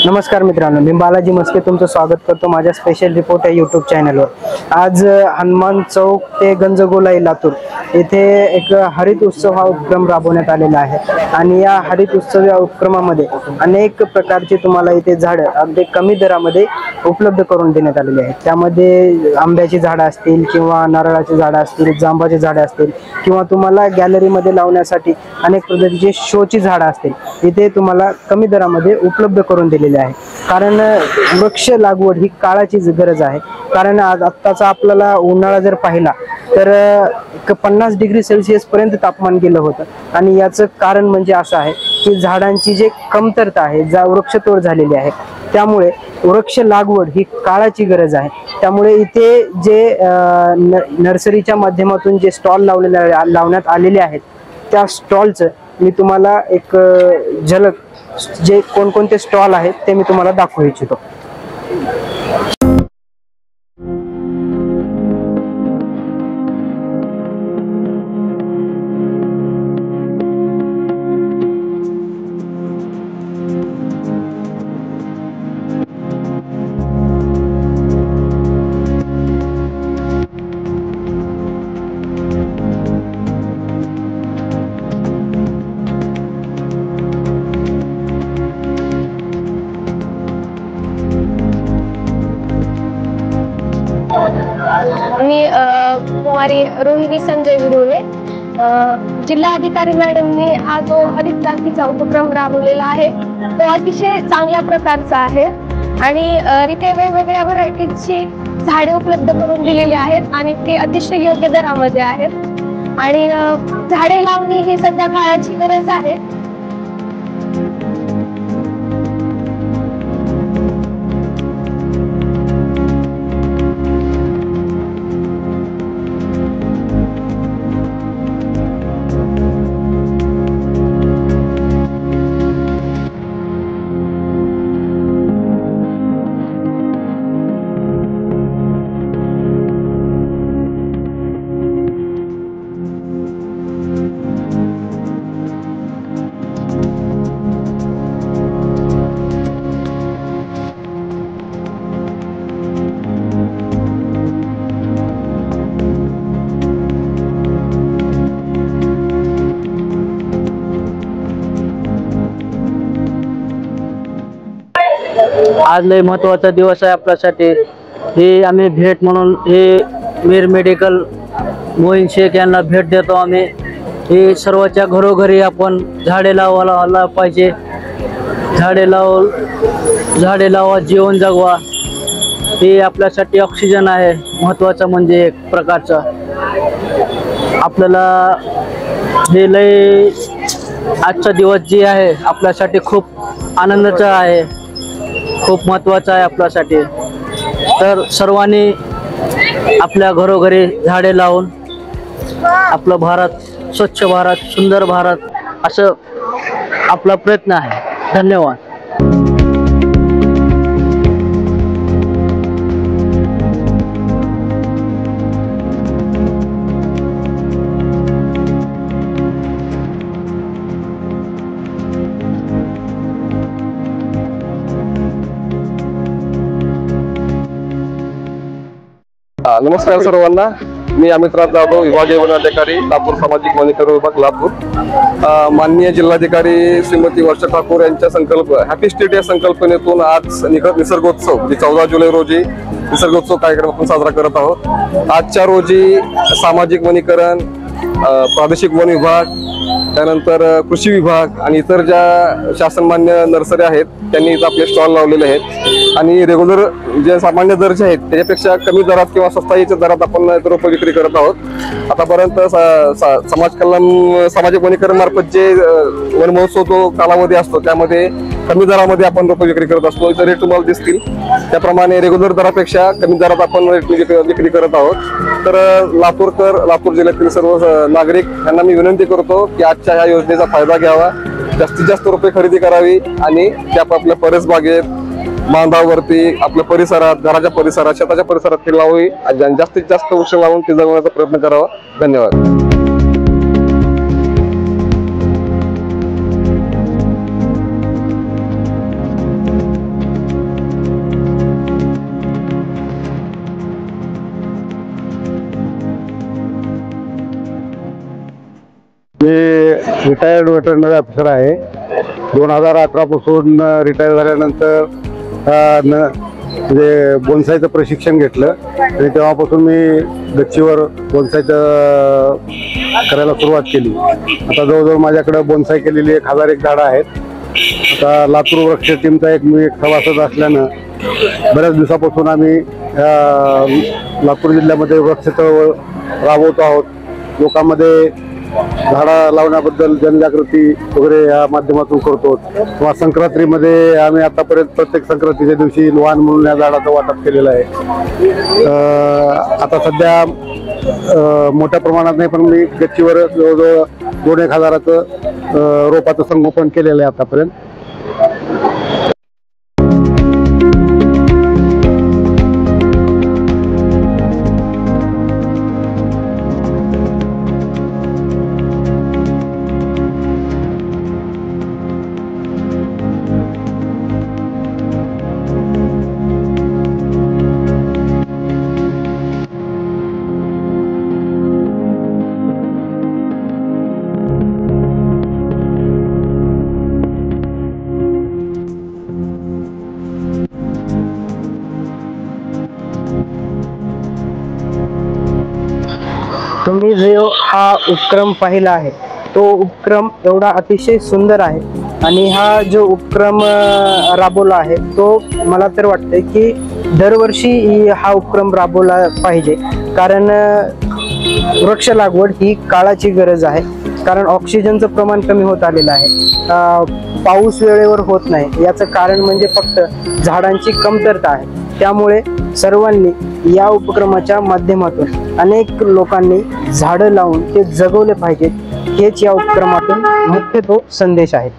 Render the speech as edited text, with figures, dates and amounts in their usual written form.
नमस्कार मित्रांनो, मी बालाजी मस्के तुमचं स्वागत करतो माझ्या स्पेशल रिपोर्ट या यूट्यूब चॅनलवर। आज हनुमान चौक ते गंजगोलाई लातूर येथे एक हरित उत्सव हा उपक्रम राबवण्यात आलेला आहे आणि या हरित उत्सव या उपक्रमामध्ये अनेक प्रकारचे तुम्हाला इथे झाडं अगदी कमी दरामध्ये उपलब्ध करून देण्यात आलेले आहेत। त्यामध्ये आंब्याची झाडं असतील किंवा नारळाची झाडं असतील, जांबाची झाडं असतील किंवा तुम्हाला गॅलरीमध्ये लावण्यासाठी अनेक पद्धतीचे शोची झाडं असतील, इथे तुम्हाला कमी दरामध्ये उपलब्ध करून दिलेले आहे। कारण वृक्ष लागवड ही काळाची गरज आहे। कारण आत्ताचा आपल्याला उन्हाळा जर पाहिला तर 50 डिग्री सेल्सिअस पर्यंत तापमान गेलं होतं आणि याचं कारण म्हणजे असं आहे की झाडांची जे कमतरता आहे, वृक्षतोड झालेली आहे, त्यामुळे वृक्ष लागवड ही काळाची गरज आहे। त्यामुळे इथे जे नर्सरीच्या माध्यमातून जे स्टॉल लावण्यात आलेले आहेत त्या स्टॉलचं मी तुम्हाला एक झलक जे कोणकोणते स्टॉल आहेत ते मी तुम्हाला दाखवू इच्छितो। मी कुमारी रोहिणी संजय विरोळे, जिल्हाधिकारी मॅडमने हा जो हरित क्रांतीचा उपक्रम राबवलेला आहे तो अतिशय चांगल्या प्रकारचा आहे आणि इथे वेगवेगळ्या व्हरायटीची झाडे उपलब्ध करून दिलेली आहेत आणि ते अतिशय योग्य दरामध्ये आहेत आणि झाडे लावणे ही सध्या काळाची गरज आहे। आज लय महत्त्वाचा दिवस आहे आपल्यासाठी। हे आम्ही भेट म्हणून हे मीर मेडिकल मोहीन शेख यांना भेट देतो आम्ही। हे सर्वच्या घरोघरी आपण झाडे लावायला पाहिजे। झाडे लावा जीवन जगवा, हे आपल्यासाठी ऑक्सिजन आहे महत्त्वाचं, म्हणजे एक प्रकारचं आपल्याला हे लय आजचा दिवस जे आहे आपल्यासाठी खूप आनंदाचा आहे, खूप महत्त्वाचा आहे आपल्यासाठी। तर सर्वांनी आपल्या घरोघरी झाडे लावून आपलं भारत स्वच्छ भारत, सुंदर भारत असं आपला प्रयत्न आहे। धन्यवाद। नमस्कार सर्वांना, मी अमितराज जाधव, विभागीय वन अधिकारी लातूर, सामाजिक वनीकरण विभाग लातूर। माननीय जिल्हाधिकारी श्रीमती वर्षा ठाकूर यांच्या हॅपी स्टेट या संकल्पनेतून आज निसर्गोत्सव 14 जुलै रोजी निसर्गोत्सव कार्यक्रम आपण साजरा करत आहोत। आजच्या रोजी सामाजिक वनीकरण, प्रादेशिक वन विभाग, त्यानंतर कृषी विभाग आणि इतर ज्या शासनमान्य नर्सरी आहेत त्यांनी इथं आपले स्टॉल लावलेले आहेत आणि रेग्युलर जे सामान्य दर्जे आहेत त्याच्यापेक्षा कमी दरात किंवा स्वस्ताईच्या दरात आपण रोप विक्री करत आहोत। आतापर्यंत समाज कल्याण सामाजिक वनीकरण मार्फत जे वन महोत्सव जो कालावधी असतो त्यामध्ये कमी दरामध्ये आपण रोप विक्री करत असतो। इथं रेट तुम्हाला दिसतील त्याप्रमाणे रेग्युलर दरापेक्षा कमी दरात आपण रेट विक्री करत आहोत। तर लातूर जिल्ह्यातील सर्व नागरिक यांना मी विनंती करतो की आजच्या ह्या योजनेचा फायदा घ्यावा, जास्तीत जास्त रोपे खरेदी करावी आणि त्या आपल्या परसबागेत, बांधावरती, आपल्या परिसरात, घराच्या परिसरात, शेताच्या परिसरात लावावी आणि जास्तीत जास्त वृक्ष लावून ती जगवण्याचा प्रयत्न करावा। धन्यवाद। मी रिटायर्ड वेटरनरी ऑफिसर आहे. 2018 पासून रिटायर झाल्यानंतर म्हणजे बोनसायचं प्रशिक्षण घेतलं आणि तेव्हापासून मी गच्चीवर बोनसायचं करायला सुरुवात केली. आता जवळजवळ माझ्याकडे बोनसाय केलेली 1001 झाडं आहेत. आता लातूर वृक्ष टीमचा मी एक सभासद असल्यानं बऱ्याच दिवसापासून आम्ही लातूर जिल्ह्यामध्ये वृक्ष चळवळ राबवतो आहोत. लोकांमध्ये झाडं लावण्याबद्दल जनजागृती वगैरे या माध्यमातून करतो. किंवा संक्रांतीमध्ये आम्ही आतापर्यंत प्रत्येक संक्रांतीच्या दिवशी लोहान म्हणून या झाडाचं वाटप केलेलं आहे. आता सध्या मोठ्या प्रमाणात नाही, पण मी गच्चीवर जवळजवळ 2-1 हजाराचं रोपाचं संगोपन केलेलं आहे आतापर्यंत. तुम्ही जो हा उपक्रम पाहिला आहे तो उपक्रम एवढा अतिशय सुंदर आहे आणि हा जो उपक्रम राबवला आहे तो मला तर वाटतंय की दरवर्षी हा उपक्रम राबवला पाहिजे. कारण वृक्ष लागवड ही काळाची गरज आहे. कारण ऑक्सिजनचं प्रमाण कमी होत आलेलं आहे. पाऊस वेळेवर होत नाही, याचं कारण म्हणजे फक्त झाडांची कमतरता आहे. त्यामुळे सर्वांनी या उपक्रमाच्या माध्यमातून अनेक लोकांनी झाडं लावून ते जगवले पाहिजेत. हेच या उपक्रमातून मुख्य तो संदेश आहे.